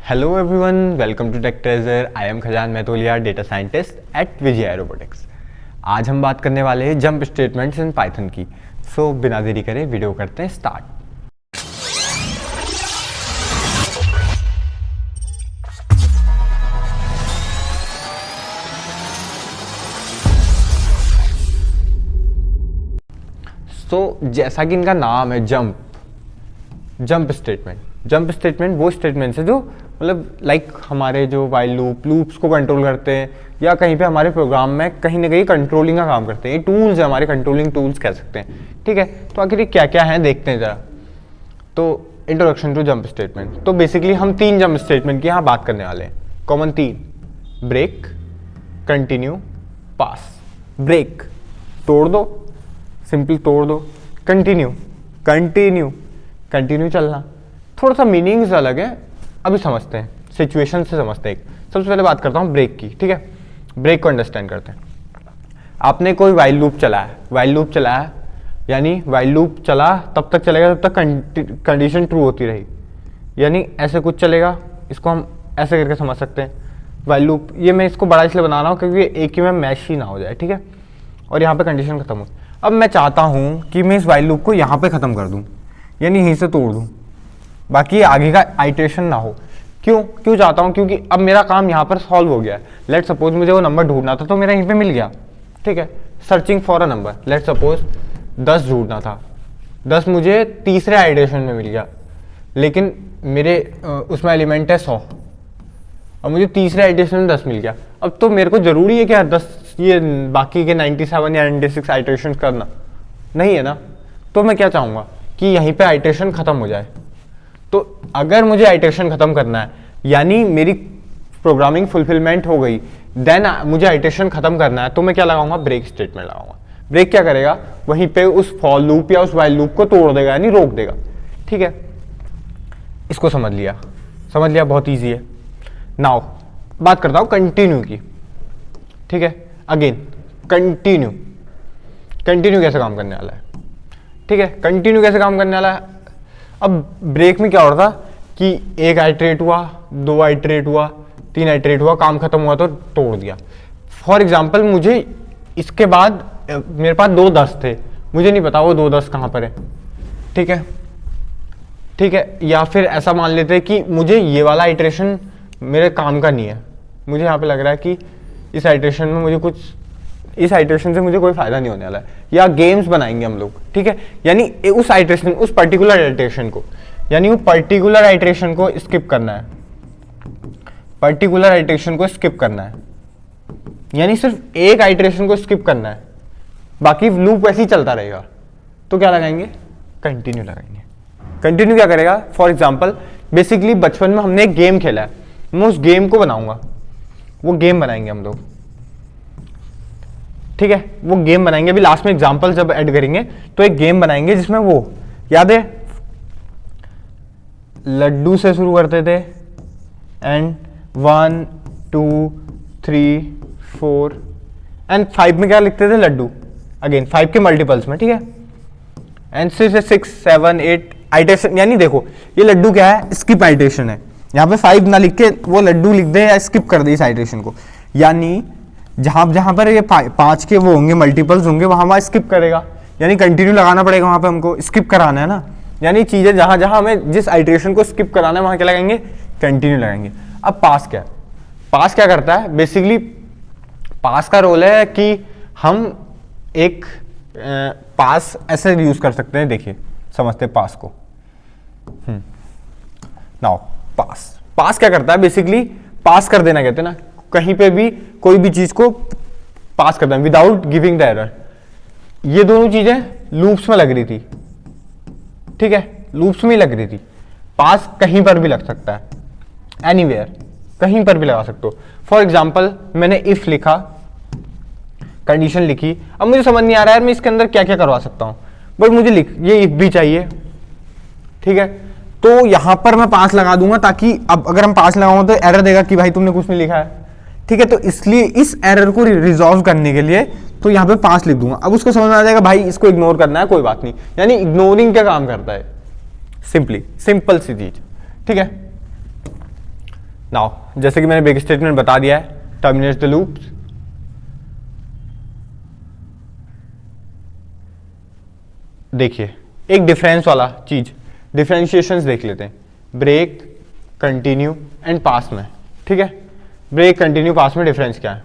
Hello everyone, welcome to Tech Treasure. I am Khajan Maitoliya, data scientist at Vijay robotics. आज हम बात करने वाले हैं जंप स्टेटमेंट्स इन पाइथन की। सो बिना देरी करे वीडियो करते हैं स्टार्ट। जैसा कि इनका नाम है जंप स्टेटमेंट वो स्टेटमेंट्स है जो मतलब हमारे जो वाइल लूप्स को कंट्रोल करते हैं या कहीं पे हमारे प्रोग्राम में कहीं ना कहीं कंट्रोलिंग का काम करते हैं। ये टूल्स है, हमारे कंट्रोलिंग टूल्स कह सकते हैं। ठीक है, तो आखिर ये क्या क्या है देखते हैं ज़रा। तो इंट्रोडक्शन टू जंप स्टेटमेंट। तो बेसिकली हम 3 जंप स्टेटमेंट की यहाँ बात करने वाले हैं। कॉमन 3: ब्रेक, कंटिन्यू, पास। ब्रेक तोड़ दो, सिंपल तोड़ दो। कंटिन्यू चलना। थोड़ा सा मीनिंग्स अलग है, अभी समझते हैं, सिचुएशन से समझते हैं। सबसे पहले बात करता हूँ ब्रेक की। ठीक है, ब्रेक को अंडरस्टैंड करते हैं। आपने कोई वाइल लूप चलाया यानी वाइल लूप चला तब तक चलेगा जब तक कंडीशन ट्रू होती रही, यानी ऐसे कुछ चलेगा। इसको हम ऐसे करके समझ सकते हैं वाइल लूप। ये मैं इसको बड़ा इसलिए बना रहा हूँ क्योंकि एक ही में मैश ही ना हो जाए। ठीक है, और यहाँ पे कंडीशन खत्म हो। अब मैं चाहता हूँ कि मैं इस वाइल लूप को यहाँ पे ख़त्म कर दूँ, यानी यहीं से तोड़ दूँ, बाकी आगे का आइटरेशन ना हो। क्यों चाहता हूँ? क्योंकि अब मेरा काम यहाँ पर सॉल्व हो गया है। लेट सपोज मुझे वो नंबर ढूंढना था तो मेरा यहीं पे मिल गया। ठीक है, searching for a number. Let suppose 10 ढूंढना था, 10 मुझे तीसरे आइटरेशन में मिल गया, लेकिन मेरे उसमें एलिमेंट है 100 और मुझे तीसरे आइटरेशन में 10 मिल गया। अब तो मेरे को ज़रूरी है कि 10 ये बाकी के 97 या 96 आइटरेशन करना नहीं है ना। तो मैं क्या चाहूँगा कि यहीं पे आइटरेशन ख़त्म हो जाए। तो अगर मुझे आइटरेशन ख़त्म करना है यानी मेरी प्रोग्रामिंग फुलफिलमेंट हो गई, देन मुझे आइटरेशन ख़त्म करना है, तो मैं क्या लगाऊंगा? ब्रेक स्टेटमेंट लगाऊंगा। ब्रेक क्या करेगा? वहीं पे उस फॉर लूप या उस वाइल लूप को तोड़ देगा, यानी रोक देगा। ठीक है, इसको समझ लिया, बहुत ईजी है। नाउ बात करता हूँ कंटिन्यू की। ठीक है, अगेन कंटिन्यू कैसे काम करने वाला है। ठीक है, कंटिन्यू कैसे काम करने वाला है। अब ब्रेक में क्या हो रहा था कि 1 आइटरेट हुआ, 2 आइटरेट हुआ, 3 आइटरेट हुआ, काम खत्म हुआ तो तोड़ दिया। फॉर एग्जाम्पल मुझे इसके बाद मेरे पास 2 10 थे, मुझे नहीं पता वो 2 10 कहाँ पर है। ठीक है, या फिर ऐसा मान लेते हैं कि मुझे ये वाला आइटरेशन मेरे काम का नहीं है। मुझे यहाँ पे लग रहा है कि इस आइटरेशन में इस आइटरेशन से मुझे कोई फायदा नहीं होने वाला है, या गेम्स बनाएंगे हम लोग। ठीक है, यानी उस पर्टिकुलर आइटरेशन को स्किप करना है, यानी सिर्फ एक आइटरेशन को स्किप करना है, बाकी लूप वैसे ही चलता रहेगा। तो क्या लगाएंगे? कंटिन्यू लगाएंगे। कंटिन्यू क्या करेगा? फॉर एग्जाम्पल बेसिकली बचपन में हमने एक गेम खेला है, मैं उस गेम को बनाऊंगा, वो गेम बनाएंगे हम लोग। ठीक है, वो गेम बनाएंगे। अभी लास्ट में एग्जांपल जब ऐड करेंगे तो एक गेम बनाएंगे जिसमें वो याद है लड्डू से शुरू करते थे एंड 1 2 3 4 एंड 5 में क्या लिखते थे? लड्डू। अगेन 5 के मल्टीपल्स में। ठीक है, एंड 6 7 8 आइटरेशन, यानी देखो ये लड्डू क्या है? स्किप आइटरेशन है। यहाँ पे 5 ना लिख के वो लड्डू लिख दे या स्किप कर दे इस आइटरेशन को, यानी जहां पर ये 5 के वो होंगे मल्टीपल्स होंगे वहां स्किप करेगा, यानी कंटिन्यू लगाना पड़ेगा। वहां पे हमको स्किप कराना है ना, यानी चीजें जहां हमें जिस आइटरेशन को स्किप कराना है वहां क्या लगाएंगे? कंटिन्यू लगाएंगे। अब पास क्या करता है? बेसिकली पास का रोल है कि हम एक पास ऐसे यूज कर सकते हैं। देखिए समझते हैं पास को। नाउ पास क्या करता है? बेसिकली पास कर देना कहते हैं ना, कहीं पे भी कोई भी चीज को पास कर देना विदाउट गिविंग द एरर। ये दोनों चीजें लूप्स में लग रही थी। ठीक है, लूप्स में लग रही थी। पास कहीं पर भी लग सकता है, एनीवेयर, कहीं पर भी लगा सकते हो। फॉर एग्जाम्पल मैंने इफ लिखा, कंडीशन लिखी, अब मुझे समझ नहीं आ रहा है मैं इसके अंदर क्या क्या करवा सकता हूं, बट मुझे ये इफ भी चाहिए। ठीक है, तो यहां पर मैं पास लगा दूंगा ताकि अब अगर हम पास लगाऊंगा तो एरर देगा कि भाई तुमने कुछ नहीं लिखा है। ठीक है, तो इसलिए इस एरर को रिजॉल्व करने के लिए तो यहां पे पास लिख दूंगा। अब उसको समझ में आ जाएगा भाई इसको इग्नोर करना है, कोई बात नहीं, यानी इग्नोरिंग क्या काम करता है? सिंपल सी चीज। ठीक है, नाउ जैसे कि मैंने ब्रेक स्टेटमेंट बता दिया है, टर्मिनेट्स द लूप्स, देखिए एक डिफरेंस वाला चीज, डिफरेंशिएशंस देख लेते हैं, ब्रेक, कंटिन्यू एंड पास में, ठीक है। ब्रेक, कंटिन्यू, पास में डिफरेंस क्या है?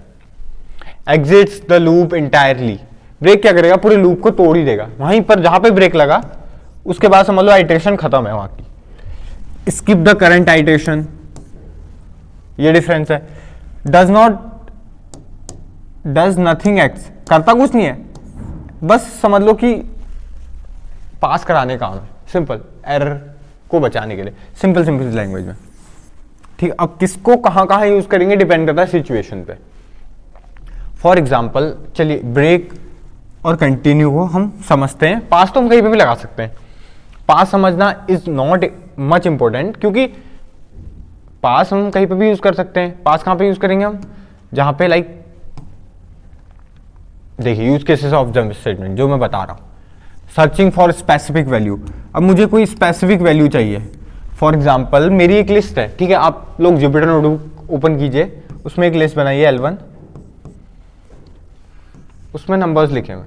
Exits the loop entirely, break क्या करेगा, पूरे लूप को तोड़ ही देगा, वहीं पर जहां पे ब्रेक लगा उसके बाद समझ लो आइट्रेशन खत्म है वहां की। स्किप द करंट आइट्रेशन, ये डिफरेंस है। डज नथिंग एक्स, करता कुछ नहीं है, बस समझ लो कि पास कराने का काम है, सिंपल, एरर को बचाने के लिए, सिंपल लैंग्वेज में, ठीक है। अब किसको कहां कहां यूज करेंगे डिपेंड करता है सिचुएशन पे। फॉर एग्जाम्पल चलिए ब्रेक और कंटिन्यू को हम समझते हैं, पास तो हम कहीं पे भी लगा सकते हैं, पास समझना इज नॉट मच इंपॉर्टेंट, क्योंकि पास हम कहीं पे भी यूज कर सकते हैं। पास कहां पे यूज करेंगे हम, जहां पे लाइक देखिए use cases of jump statement जो मैं बता रहा हूं, सर्चिंग फॉर स्पेसिफिक वैल्यू। अब मुझे कोई स्पेसिफिक वैल्यू चाहिए, फॉर एग्जाम्पल मेरी एक लिस्ट है, ठीक है, आप लोग जुपिटर नोटबुक ओपन कीजिए, उसमें एक लिस्ट बनाइए L1, उसमें नंबर्स लिखे हुए,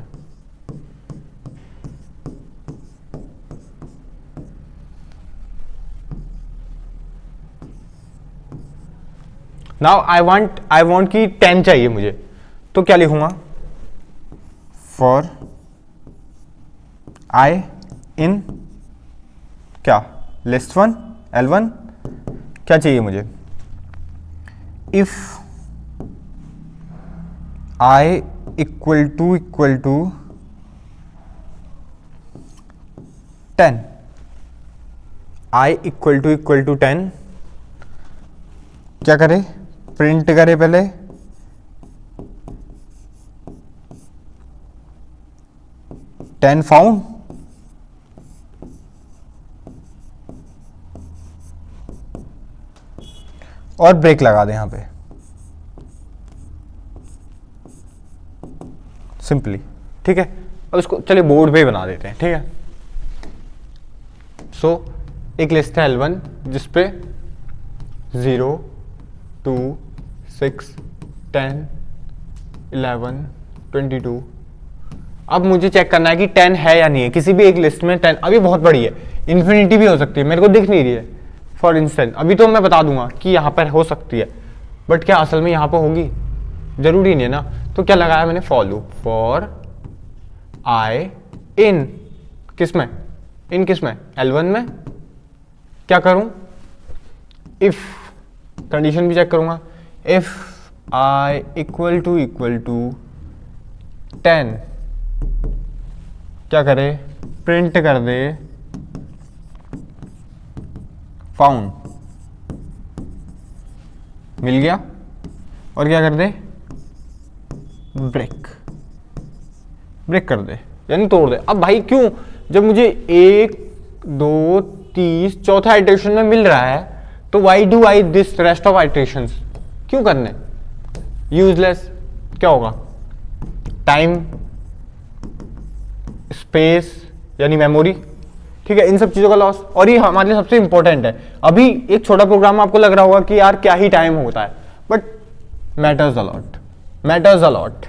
नाउ आई वांट की 10 चाहिए मुझे, तो क्या लिखूंगा, फॉर आई इन क्या लिस्ट 1 L1 क्या चाहिए मुझे, if I equal to 10, I equal to 10 क्या करे, प्रिंट करे पहले टेन फाउंड, और ब्रेक लगा दे यहां पे सिंपली, ठीक है। अब इसको चलिए बोर्ड पे बना देते हैं, ठीक है। सो एक लिस्ट है L1 जिसपे 0 2 6 10 11 22, अब मुझे चेक करना है कि 10 है या नहीं है किसी भी एक लिस्ट में। 10 अभी बहुत बड़ी है, इन्फिनिटी भी हो सकती है, मेरे को दिख नहीं रही है फॉर इंस्टेंस, अभी तो मैं बता दूंगा कि यहाँ पर हो सकती है, बट क्या असल में यहाँ पर होगी, जरूरी नहीं है ना। तो क्या लगाया मैंने, फॉर लूप, फॉर आई इन किसमें, इन किसमें L1 में, क्या करूं, इफ कंडीशन भी चेक करूंगा, इफ आई इक्वल टू 10 क्या करे, प्रिंट कर दे फाउंड, मिल गया, और क्या कर दे, ब्रेक कर दे यानी तोड़ दे। अब भाई क्यों, जब मुझे 1 2 30 चौथा आइट्रेशन में मिल रहा है, तो why do I this rest of iterations, क्यों करने, यूजलेस। क्या होगा, टाइम, स्पेस यानी मेमोरी, ठीक है, इन सब चीजों का लॉस, और ये हमारे लिए सबसे इंपॉर्टेंट है। अभी एक छोटा प्रोग्राम आपको लग रहा होगा कि यार क्या ही टाइम होता है, बट मैटर्स अलॉट,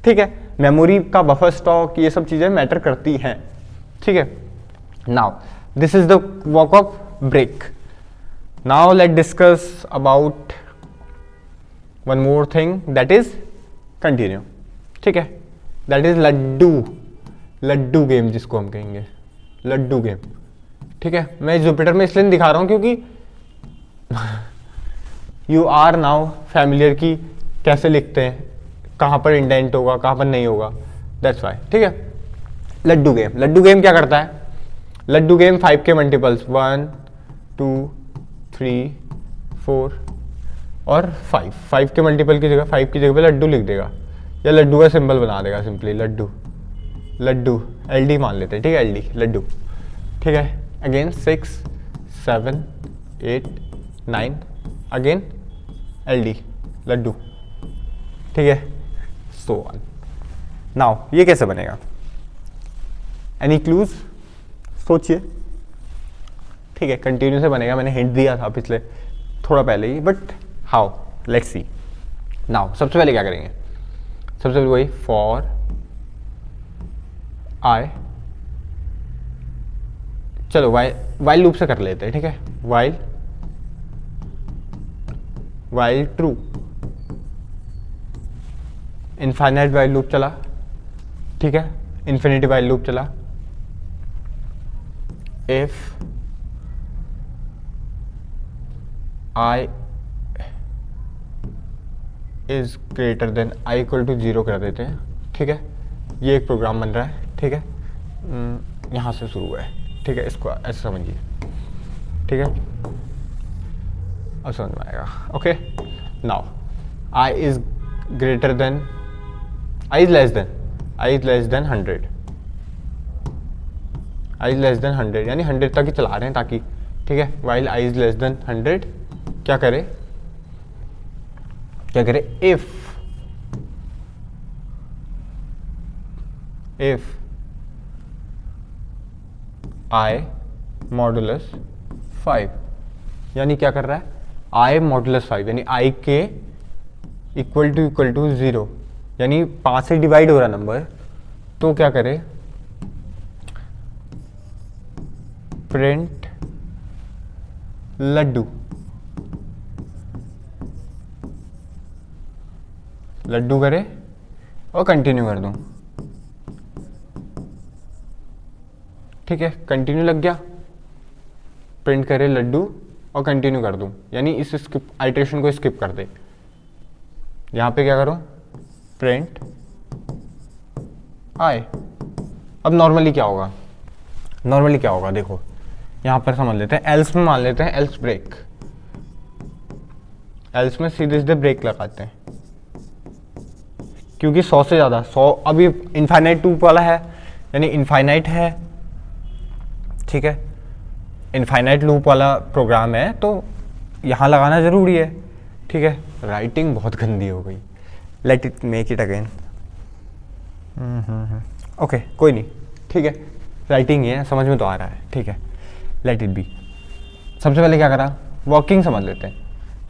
ठीक है। मेमोरी का बफर स्टॉक, ये सब चीजें मैटर करती हैं, ठीक है। Now this is the work of break. Now let discuss about one more thing, that is continue, ठीक है, दैट इज लड्डू गेम जिसको हम कहेंगे, लड्डू गेम, ठीक है। मैं जुपिटर में इसलिए दिखा रहा हूं क्योंकि यू आर नाउ फैमिलियर की कैसे लिखते हैं, कहां पर इंडेंट होगा कहां पर नहीं होगा, दैट्स वाई, ठीक है। लड्डू गेम क्या करता है, लड्डू गेम 5 के मल्टीपल्स 1 2 3 4 और 5 के मल्टीपल की जगह 5 की जगह पे लड्डू लिख देगा, या लड्डू का सिंबल बना देगा सिंपली, लड्डू LD मान लेते हैं, ठीक है, LD लड्डू, ठीक है। अगेन 6 7 8 9 अगेन LD लड्डू, ठीक है, सो ऑन। नाउ ये कैसे बनेगा, एनी क्लूज, सोचिए, ठीक है। कंटिन्यू से बनेगा, मैंने हिंट दिया था पिछले थोड़ा पहले ही, but how, let's see. Now सबसे पहले क्या करेंगे, सबसे पहले वही फॉर आई, चलो वाइल लूप से कर लेते हैं, ठीक है। While true, infinite while loop चला, ठीक है, इन्फिनिटी वाइल लूप चला। If I is greater than I equal to 0 कर देते हैं, ठीक है। ये एक प्रोग्राम बन रहा है, ठीक है, यहाँ से शुरू है, ठीक है, इसको ऐसे समझिए, ठीक है, अब समझ में आएगा। Okay, now I is greater than, I is less than 100, I is less than 100 यानी 100 तक ही चला रहे हैं ताकि, ठीक है। While I is less than 100 क्या करे इफ आई मॉडुलस 5, यानी क्या कर रहा है, आई मॉडुलस 5 यानी आई के इक्वल टू 0, यानी 5 से डिवाइड हो रहा नंबर, तो क्या करे, प्रिंट लड्डू करे और कंटिन्यू कर दूं, ठीक है, कंटिन्यू लग गया, प्रिंट करे लड्डू और कंटिन्यू कर दूं, यानी इस स्किप आइटरेशन को स्किप कर दे। यहां पे क्या करूं, प्रिंट आई। अब नॉर्मली क्या होगा, देखो यहां पर समझ लेते हैं, एल्स में मान लेते हैं, एल्स ब्रेक, एल्स में सीधे ब्रेक लगाते हैं, क्योंकि 100 से ज़्यादा, 100 अभी इनफाइनाइट लूप वाला है, यानी इनफाइनाइट है, ठीक है, इनफाइनाइट लूप वाला प्रोग्राम है, तो यहाँ लगाना ज़रूरी है, ठीक है। राइटिंग बहुत गंदी हो गई, let it make it again, okay कोई नहीं, ठीक है, राइटिंग ही है, समझ में तो आ रहा है, ठीक है, लेट इट बी। सबसे पहले क्या करा, वर्किंग समझ लेते हैं,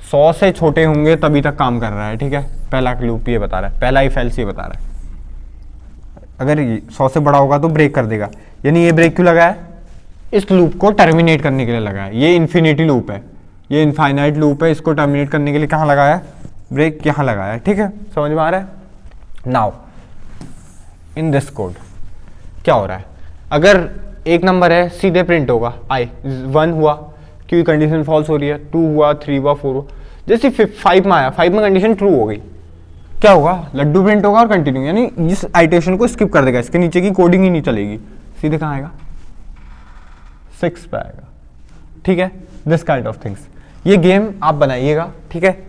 100 से छोटे होंगे तभी तक काम कर रहा है, ठीक है, पहला लूप ये बता रहा है, पहला इफ एल्स ये बता रहा है, अगर 100 से बड़ा होगा तो ब्रेक कर देगा, यानी ये ब्रेक क्यों लगा है, इस लूप को टर्मिनेट करने के लिए लगा है, ये इन्फिनिटी लूप है, ये इनफाइनाइट लूप है, इसको टर्मिनेट करने के लिए कहाँ लगाया है, ब्रेक यहाँ लगाया है, ठीक है, समझ में आ रहा है। नाउ इन दिस कोड क्या हो रहा है, अगर एक नंबर है सीधे प्रिंट होगा, आई 1 हुआ क्योंकि कंडीशन फॉल्स हो रही है, 2 हुआ, 3 हुआ, 4 हुआ, जैसे 5 में आया, 5 में कंडीशन ट्रू हो गई, क्या होगा, लड्डू प्रिंट होगा और कंटिन्यू, यानी इस आइटरेशन को स्किप कर देगा, इसके नीचे की कोडिंग ही नहीं चलेगी, सीधे कहाँ आएगा, 6 पे आएगा, ठीक है। दिस काइंड ऑफ थिंग्स, ये गेम आप बनाइएगा, ठीक है।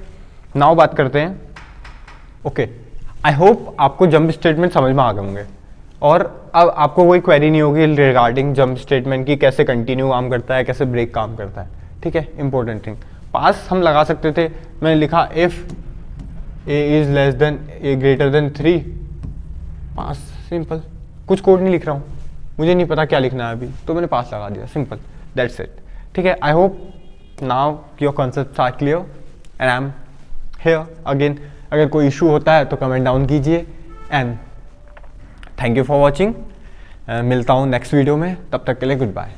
नाउ बात करते हैं, ओके, आई होप आपको जंप स्टेटमेंट समझ में आ गए होंगे, और अब आपको कोई क्वेरी नहीं होगी रिगार्डिंग जंप स्टेटमेंट की, कैसे कंटिन्यू काम करता है, कैसे ब्रेक काम करता है, ठीक है। इंपॉर्टेंट थिंग, पास हम लगा सकते थे, मैंने लिखा if A is less than A greater than 3, pass, simple, कुछ कोड नहीं लिख रहा हूँ, मुझे नहीं पता क्या लिखना है अभी, तो मैंने पास लगा दिया, सिंपल, दैट्स इट, ठीक है। I hope now your concepts are clear and I am here again, अगर कोई इशू होता है तो कमेंट डाउन कीजिए, and thank you for watching, मिलता हूँ नेक्स्ट वीडियो में, तब तक के लिए गुड बाय।